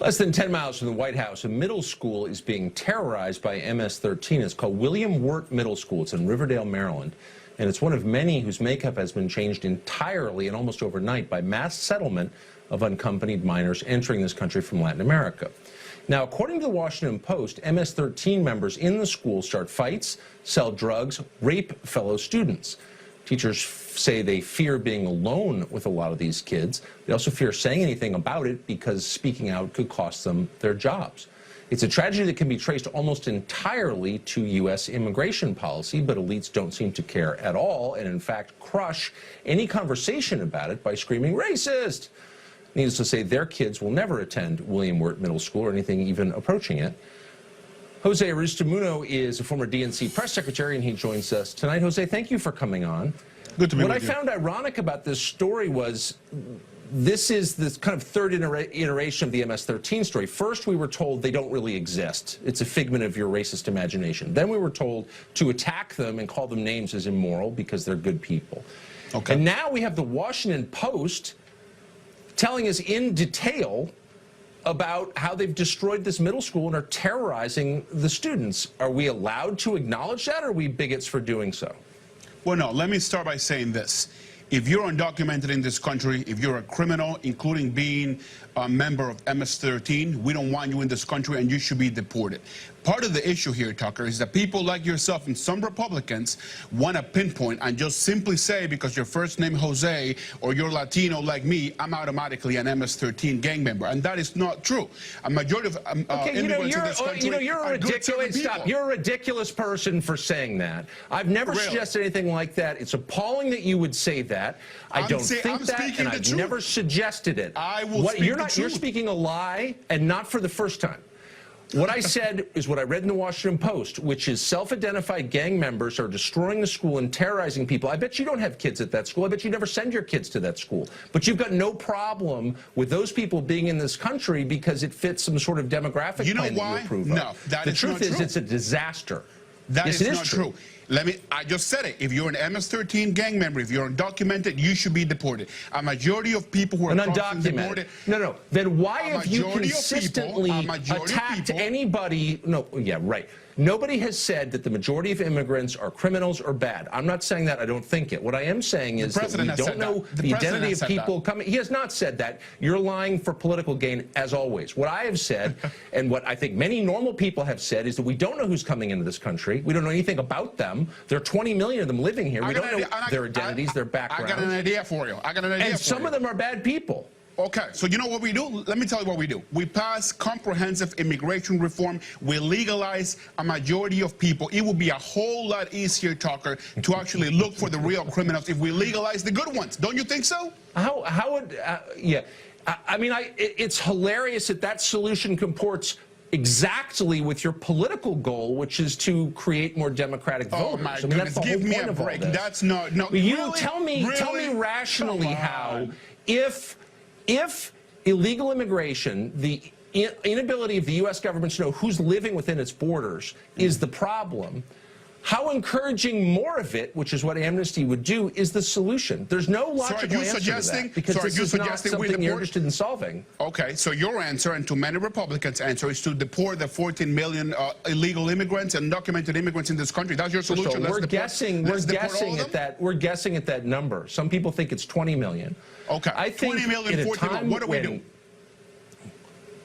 Less than 10 miles from the White House, a middle school is being terrorized by MS-13. It's called William Wirt Middle School. It's in Riverdale, Maryland. And it's one of many whose makeup has been changed entirely and almost overnight by mass settlement of unaccompanied minors entering this country from Latin America. Now, according to the Washington Post, MS-13 members in the school start fights, sell drugs, rape fellow students. Teachers say they fear being alone with a lot of these kids. They also fear saying anything about it because speaking out could cost them their jobs. It's a tragedy that can be traced almost entirely to U.S. immigration policy, but elites don't seem to care at all and, in fact, crush any conversation about it by screaming, "Racist!" Needless to say, their kids will never attend William Wirt Middle School or anything even approaching it. Jose Aristimuno is a former DNC press secretary, and he joins us tonight. Jose, thank you for coming on. Good to be with you. What I found ironic about this story was this is this kind of third iteration of the MS-13 story. First, we were told they don't really exist. It's a figment of your racist imagination. Then we were told to attack them and call them names is immoral because they're good people. Okay. And now we have the Washington Post telling us in detail about how they've destroyed this middle school and are terrorizing the students. Are we allowed to acknowledge that, or are we bigots for doing so? Well, no, let me start by saying this. If you're undocumented in this country, if you're a criminal, including being a member of MS-13, we don't want you in this country and you should be deported. Part of the issue here, Tucker, is that people like yourself and some Republicans want to pinpoint and just simply say, because your first name Jose or you're Latino like me, I'm automatically an MS-13 gang member. And that is not true. A majority of immigrants in this country you're a ridiculous, you're a ridiculous person for saying that. I've never suggested anything like that. It's appalling that you would say that. I don't think that, and I've never suggested it. I will speak the truth. You're speaking a lie, and not for the first time. What I said is what I read in the Washington Post, which is self-identified gang members are destroying the school and terrorizing people. I bet you don't have kids at that school. I bet you never send your kids to that school. But you've got no problem with those people being in this country because it fits some sort of demographic plan that you approve of. No, that is not true. The truth is it's a disaster. That is not true. I just said it. If you're an MS-13 gang member, if you're undocumented, you should be deported. A majority of people who are undocumented. No. Then why have you consistently attacked anybody? No, yeah, right. Nobody has said that the majority of immigrants are criminals or bad. I'm not saying that. I don't think it. What I am saying is that we don't know the identity of people coming. He has not said that. You're lying for political gain, as always. What I have said, and what I think many normal people have said, is that we don't know who's coming into this country. We don't know anything about them. There are 20 million of them living here. We don't know their identities, their backgrounds. I got an idea for you. And some of them are bad people. Okay, so you know what we do? Let me tell you what we do. We pass comprehensive immigration reform. We legalize a majority of people. It would be a whole lot easier, Tucker, to actually look for the real criminals if we legalize the good ones. Don't you think so? How would, yeah. I mean, it's hilarious that that solution comports exactly with your political goal, which is to create more democratic voters. Oh my goodness, give me a break. That's not, no. You tell me rationally how, if illegal immigration, the inability of the U.S. government to know who's living within its borders is the problem, how encouraging more of it, which is what amnesty would do, is the solution. There's no logical answer to that, because this is not something you're interested in solving. Okay, so your answer, and to many Republicans' answer, is to deport the 14 million illegal immigrants and undocumented immigrants in this country. That's your solution. So we're guessing at that number. Some people think it's 20 million. Okay, I think 20 million, 14 million. What do we do?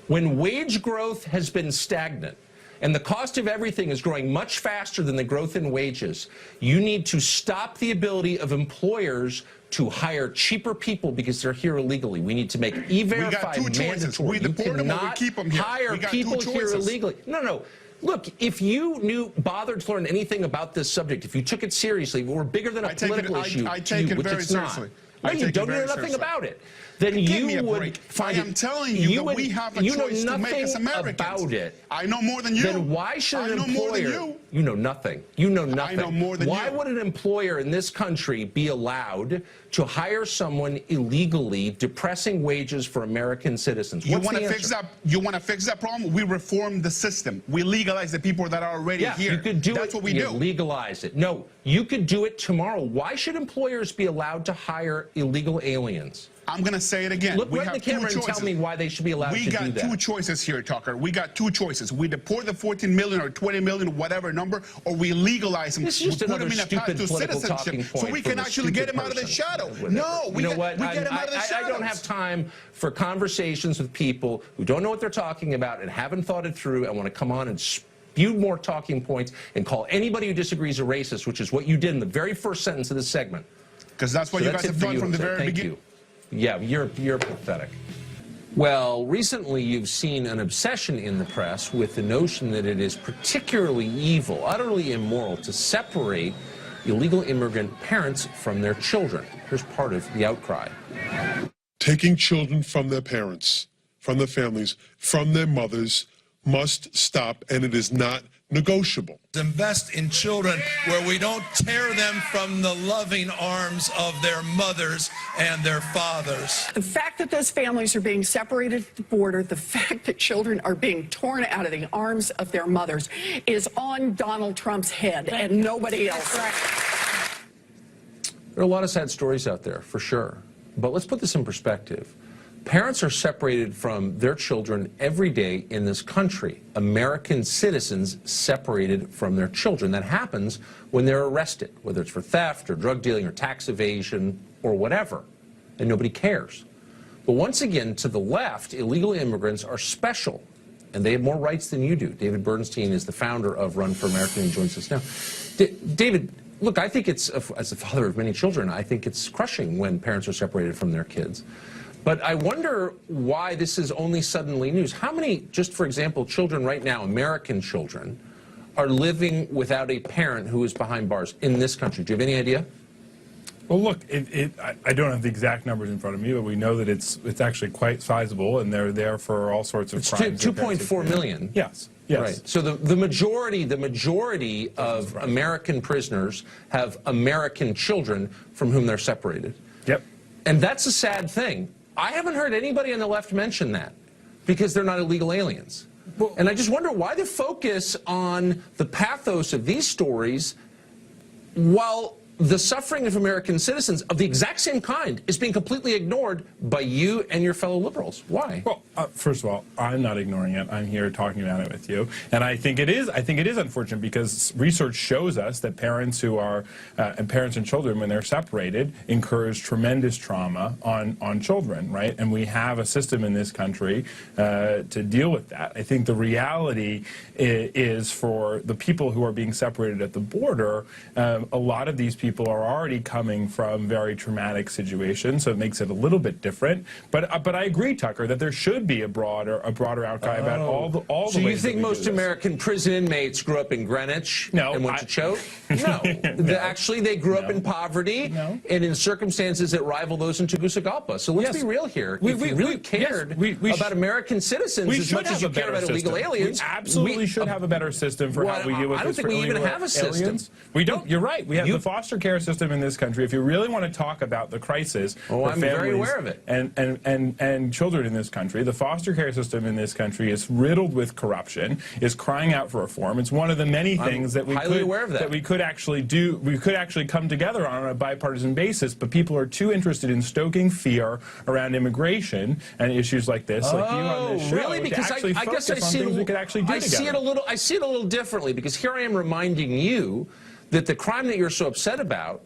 When wage growth has been stagnant, and the cost of everything is growing much faster than the growth in wages, you need to stop the ability of employers to hire cheaper people because they're here illegally. We need to make E-Verify mandatory. You cannot hire people here illegally. No. Look, if you bothered to learn anything about this subject, if you took it seriously, we're bigger than a political issue, I take it very seriously. No, you don't know nothing about it. Then you would find I am telling you that we have a choice to make us Americans. About it. I know more than you. Then why should an employer? You know nothing. You know nothing. I know more than you. Why would an employer in this country be allowed to hire someone illegally, depressing wages for American citizens? You want to fix that? You want to fix that problem? We reform the system. We legalize the people that are already here. You could do That's what we do. Legalize it. No, you could do it tomorrow. Why should employers be allowed to hire illegal aliens? I'm going to say it again. Look we right in have the camera two and tell choices. me why they should be allowed to do that. We got two choices here, Tucker. We got two choices. We deport the 14 million or 20 million, whatever number, or we legalize them. This is just we put another them in a path stupid to political talking citizenship, point so we from can a actually get stupid him out of the person. shadow. Whatever. No, we you know what? get him out of the shadows. I don't have time for conversations with people who don't know what they're talking about and haven't thought it through and want to come on and spew more talking points and call anybody who disagrees a racist, which is what you did in the very first sentence of this segment. Because that's what you guys have done from the very beginning. Yeah, you're pathetic. Well, recently you've seen an obsession in the press with the notion that it is particularly evil, utterly immoral, to separate illegal immigrant parents from their children. Here's part of the outcry. Taking children from their parents, from their families, from their mothers must stop, and it is not negotiable. Invest in children where we don't tear them from the loving arms of their mothers and their fathers. The fact that those families are being separated at the border, the fact that children are being torn out of the arms of their mothers is on Donald Trump's head and nobody else. There are a lot of sad stories out there, for sure. But let's put this in perspective. Parents are separated from their children every day in this country. American citizens separated from their children. That happens when they're arrested, whether it's for theft or drug dealing or tax evasion or whatever, and nobody cares. But once again, to the left, illegal immigrants are special, and they have more rights than you do. David Bernstein is the founder of Run for America and joins us now. David, look, I think it's, as a father of many children, I think it's crushing when parents are separated from their kids. But I wonder why this is only suddenly news. How many, just for example, children right now, American children, are living without a parent who is behind bars in this country? Do you have any idea? Well, look, I don't have the exact numbers in front of me, but we know that it's actually quite sizable, and they're there for all sorts of crimes. 2.4 million. Yes. Yes. Right. So the majority of American prisoners have American children from whom they're separated. Yep. And that's a sad thing. I haven't heard anybody on the left mention that because they're not illegal aliens. Well, and I just wonder why the focus on the pathos of these stories while the suffering of American citizens of the exact same kind is being completely ignored by you and your fellow liberals. Why? Well, first of all, I'm not ignoring it. I'm here talking about it with you, and I think it is unfortunate because research shows us that parents who are and parents and children, when they're separated, incurs tremendous trauma on children, right? And we have a system in this country to deal with that. I think the reality is for the people who are being separated at the border, a lot of these people are already coming from very traumatic situations, so it makes it a little bit different. But I agree, Tucker, that there should be a broader outcry about all the So ways you think most American prison inmates grew up in Greenwich and went to Choate? No. No. Actually, they grew up in poverty and in circumstances that rival those in Tegucigalpa. So let's be real here. If we really cared about American citizens as much as you care about illegal aliens, we absolutely should have a better system for how we deal with I don't think we even have a system. Aliens. We don't. You're right. We have the foster care system in this country. If you really want to talk about the crisis for I'm families very aware of it. and children in this country, the foster care system in this country is riddled with corruption, is crying out for reform. It's one of the many things that we could actually do. We could actually come together on a bipartisan basis, but people are too interested in stoking fear around immigration and issues like this, like you on this show, really? Because I guess I see it a little differently, because here I am reminding you that the crime that you're so upset about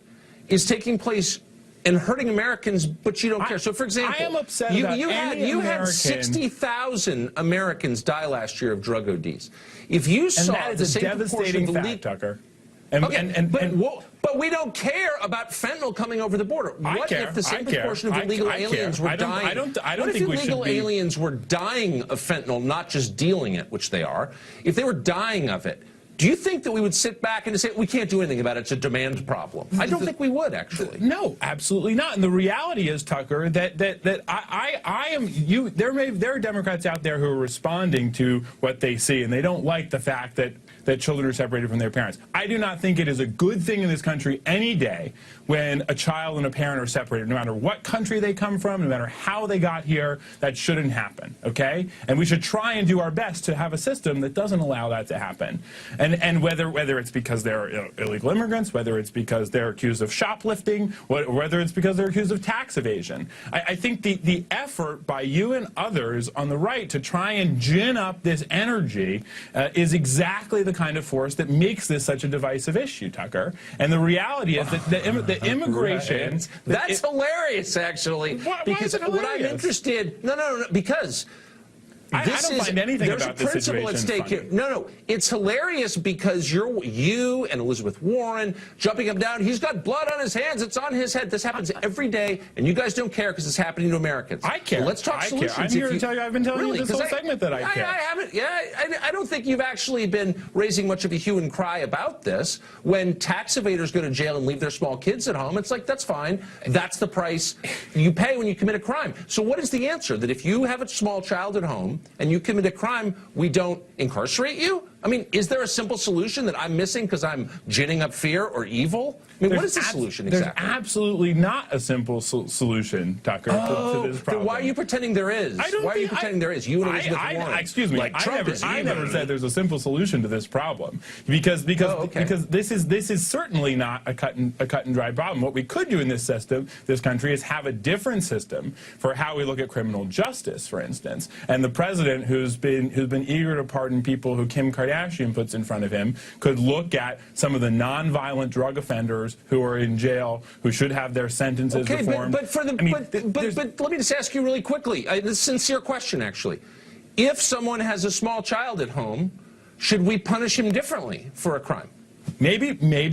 is taking place and hurting Americans, but you don't care. So, for example, I am upset about you had 60,000 Americans die last year of drug ODs. If you saw that is the a same devastating fact, Tucker. But we don't care about fentanyl coming over the border. What if the same proportion of illegal aliens were dying? What if illegal aliens were dying of fentanyl, not just dealing it, which they are? If they were dying of it, do you think that we would sit back and say, we can't do anything about it, it's a demand problem? I don't think we would, actually. No, absolutely not. And the reality is, Tucker, that there are Democrats out there who are responding to what they see, and they don't like the fact that that children are separated from their parents. I do not think it is a good thing in this country any day when a child and a parent are separated, no matter what country they come from, no matter how they got here. That shouldn't happen, okay? And we should try and do our best to have a system that doesn't allow that to happen. And whether it's because they're illegal immigrants, whether it's because they're accused of shoplifting, whether it's because they're accused of tax evasion. I think the effort by you and others on the right to try and gin up this energy is exactly the kind of force that makes this such a divisive issue, Tucker. And the reality is that the immigration... Right. That's hilarious, actually. Why because is it hilarious? what I'm interested... No, because... I don't find anything about this situation There's a principle at stake here. funny. No, it's hilarious because you and Elizabeth Warren jumping up and down. He's got blood on his hands. It's on his head. This happens every day, and you guys don't care because it's happening to Americans. I care. Well, let's talk solutions. I'm here to tell you. I've been telling you this whole 'Cause segment that I care. I haven't. Yeah, I don't think you've actually been raising much of a hue and cry about this. When tax evaders go to jail and leave their small kids at home, it's like, that's fine. That's the price you pay when you commit a crime. So what is the answer? That if you have a small child at home and you commit a crime, we don't incarcerate you? I mean, is there a simple solution that I'm missing because I'm ginning up fear or evil? I mean, what is the solution exactly? There's absolutely not a simple solution, Tucker, to this problem. Then why are you pretending there is? Why are you pretending there is? You and Elizabeth Warren. Excuse me. Like Trump I never said there's a simple solution to this problem because this is certainly not a cut and dry problem. What we could do in this country, is have a different system for how we look at criminal justice, for instance. And the president, who's been eager to pardon people who Kim Kardashian puts in front of him, could look at some of the nonviolent drug offenders who are in jail, who should have their sentences reformed. But let me just ask you really quickly, a sincere question actually. If someone has a small child at home, should we punish him differently for a crime? Maybe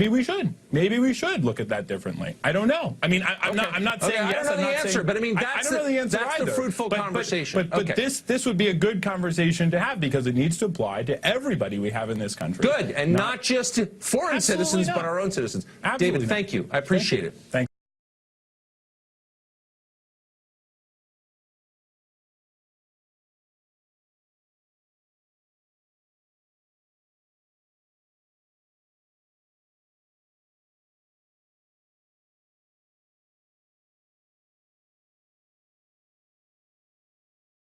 we should. Maybe we should look at that differently. I don't know. I mean, I'm not saying yes. I don't know the answer, but I mean, I don't know the answer that's either. the fruitful conversation. But this would be a good conversation to have because it needs to apply to everybody we have in this country. Good, and not just to foreign citizens, but our own citizens. Absolutely David, thank you. I appreciate it. Thank you.